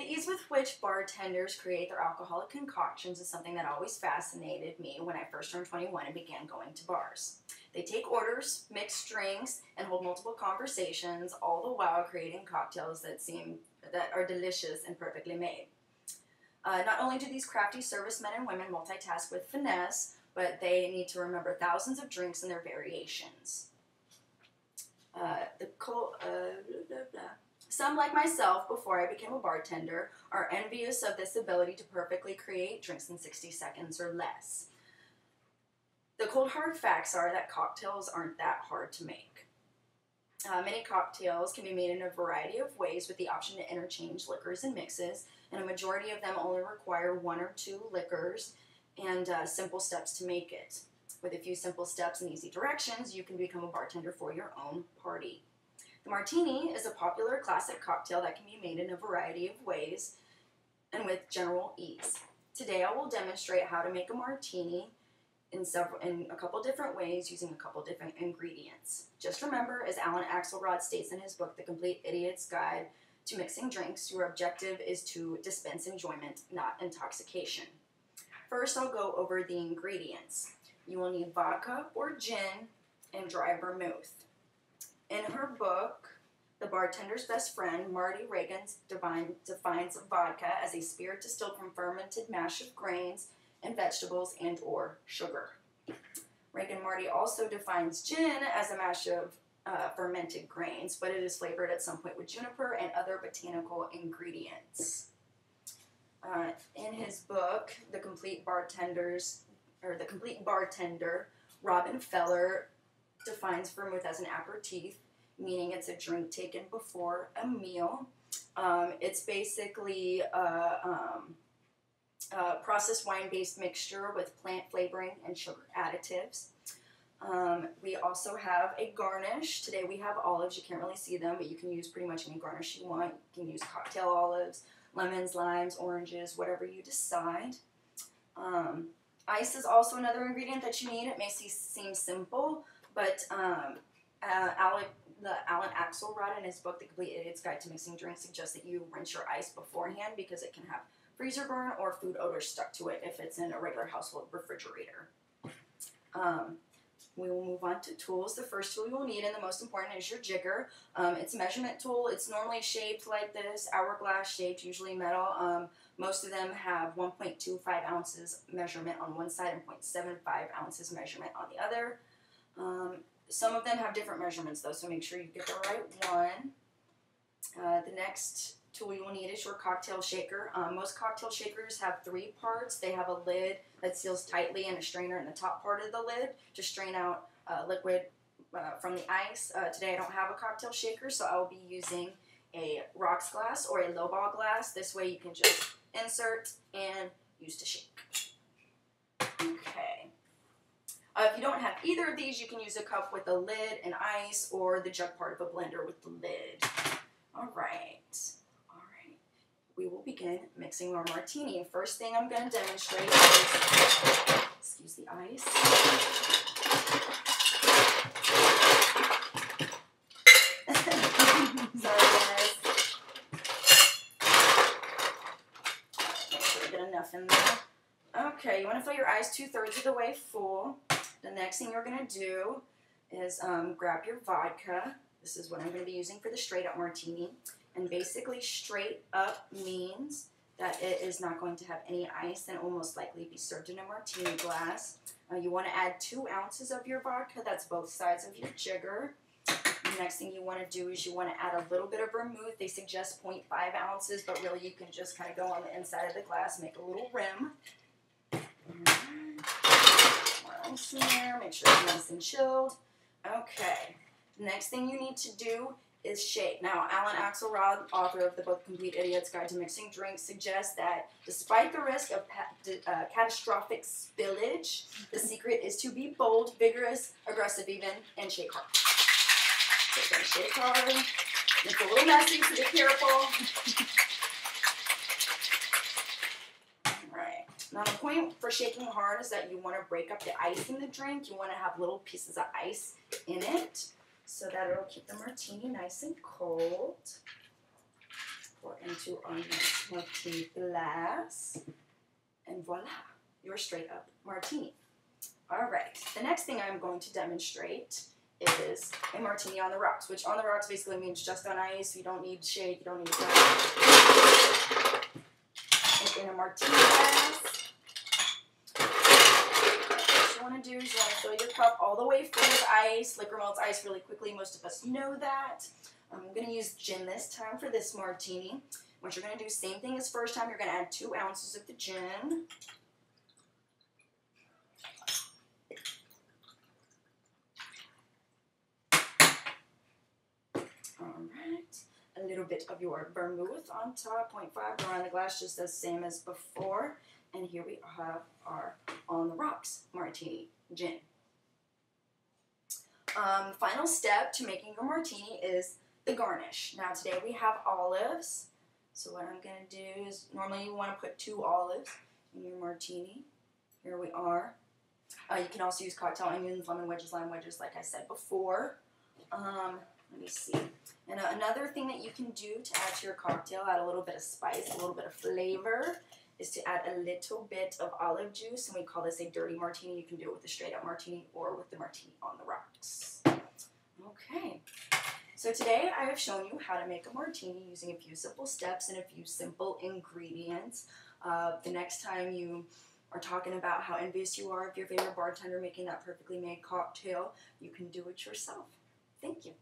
ease with which bartenders create their alcoholic concoctions is something that always fascinated me when I first turned 21 and began going to bars. They take orders, mix drinks, and hold multiple conversations, all the while creating cocktails that are delicious and perfectly made. Not only do these crafty servicemen and women multitask with finesse, but they need to remember thousands of drinks and their variations. Some, like myself, before I became a bartender, are envious of this ability to perfectly create drinks in 60 seconds or less. The cold hard facts are that cocktails aren't that hard to make. Many cocktails can be made in a variety of ways with the option to interchange liquors and mixes, and a majority of them only require 1 or 2 liquors and simple steps to make it. With a few simple steps and easy directions, you can become a bartender for your own party. The martini is a popular classic cocktail that can be made in a variety of ways and with general ease. Today I will demonstrate how to make a martini in a couple different ways using a couple different ingredients. Just remember, as Alan Axelrod states in his book, The Complete Idiot's Guide to Mixing Drinks, your objective is to dispense enjoyment, not intoxication. First, I'll go over the ingredients. You will need vodka or gin and dry vermouth. In her book, The Bartender's Best Friend, Marty Reagan defines vodka as a spirit distilled from fermented mash of grains and vegetables and or sugar. Reagan Marty also defines gin as a mash of fermented grains, but it is flavored at some point with juniper and other botanical ingredients. In his book, The Complete Bartender, Robin Feller defines vermouth as an aperitif, meaning it's a drink taken before a meal. It's basically processed wine-based mixture with plant flavoring and sugar additives. We also have a garnish. Today we have olives. You can't really see them, but you can use pretty much any garnish you want. You can use cocktail olives, lemons, limes, oranges, whatever you decide. Ice is also another ingredient that you need. It may seem simple, but Alan Axelrod in his book, The Complete Idiot's Guide to Mixing Drinks, suggests that you rinse your ice beforehand because it can have freezer burn or food odor stuck to it if it's in a regular household refrigerator. We will move on to tools. The first tool you will need, and the most important, is your jigger. It's a measurement tool. It's normally shaped like this, hourglass shaped, usually metal. Most of them have 1.25 ounces measurement on one side and 0.75 ounces measurement on the other. Some of them have different measurements though, so make sure you get the right one. The next tool you will need is your cocktail shaker. Most cocktail shakers have 3 parts. They have a lid that seals tightly and a strainer in the top part of the lid to strain out liquid from the ice. Today I don't have a cocktail shaker, so I will be using a rocks glass or a lowball glass. This way you can just insert and use to shake. Okay. If you don't have either of these, you can use a cup with a lid and ice, or the jug part of a blender with the lid. All right. We will begin mixing our martini. First thing I'm going to demonstrate is, excuse the ice. Sorry guys. Make sure we get enough in there. Okay, you want to fill your ice 2/3 of the way full. The next thing you're going to do is grab your vodka. This is what I'm going to be using for the straight up martini. And basically straight up means that it is not going to have any ice and will most likely be served in a martini glass. You want to add 2 ounces of your vodka. That's both sides of your jigger. The next thing you want to do is you want to add a little bit of vermouth. They suggest 0.5 ounces, but really you can just kind of go on the inside of the glass, make a little rim. More ice in there. Make sure it's nice and chilled. Okay. The next thing you need to do is shake. Now, Alan Axelrod, author of the book Complete Idiot's Guide to Mixing Drinks, suggests that despite the risk of catastrophic spillage, the secret is to be bold, vigorous, aggressive even, and shake hard. So you're going to shake hard. It's a little messy, so be careful. Alright. Now, the point for shaking hard is that you want to break up the ice in the drink. You want to have little pieces of ice in it, so that it'll keep the martini nice and cold. pour into our next martini glass. And voila, your straight up martini. All right, the next thing I'm going to demonstrate is a martini on the rocks, which on the rocks basically means just on ice. You don't need shake, you don't need in a martini glass. What you want to do is you want to fill your cup all the way full of ice. Liquor melts ice really quickly. Most of us know that. I'm going to use gin this time for this martini. What you're going to do, same thing as first time. You're going to add 2 ounces of the gin. Alright, a little bit of your vermouth on top, 0.5, around the glass just the same as before. And here we have our on the rocks martini gin. Final step to making your martini is the garnish. Now today we have olives. So what I'm going to do is, normally you want to put 2 olives in your martini. Here we are. You can also use cocktail onions, lemon wedges, lime wedges, like I said before. Let me see. And another thing that you can do to add to your cocktail, add a little bit of spice, a little bit of flavor, is to add a little bit of olive juice, and we call this a dirty martini. You can do it with a straight up martini or with the martini on the rocks. Okay, so today I have shown you how to make a martini using a few simple steps and a few simple ingredients. The next time you are talking about how envious you are of your favorite bartender making that perfectly made cocktail, you can do it yourself. Thank you.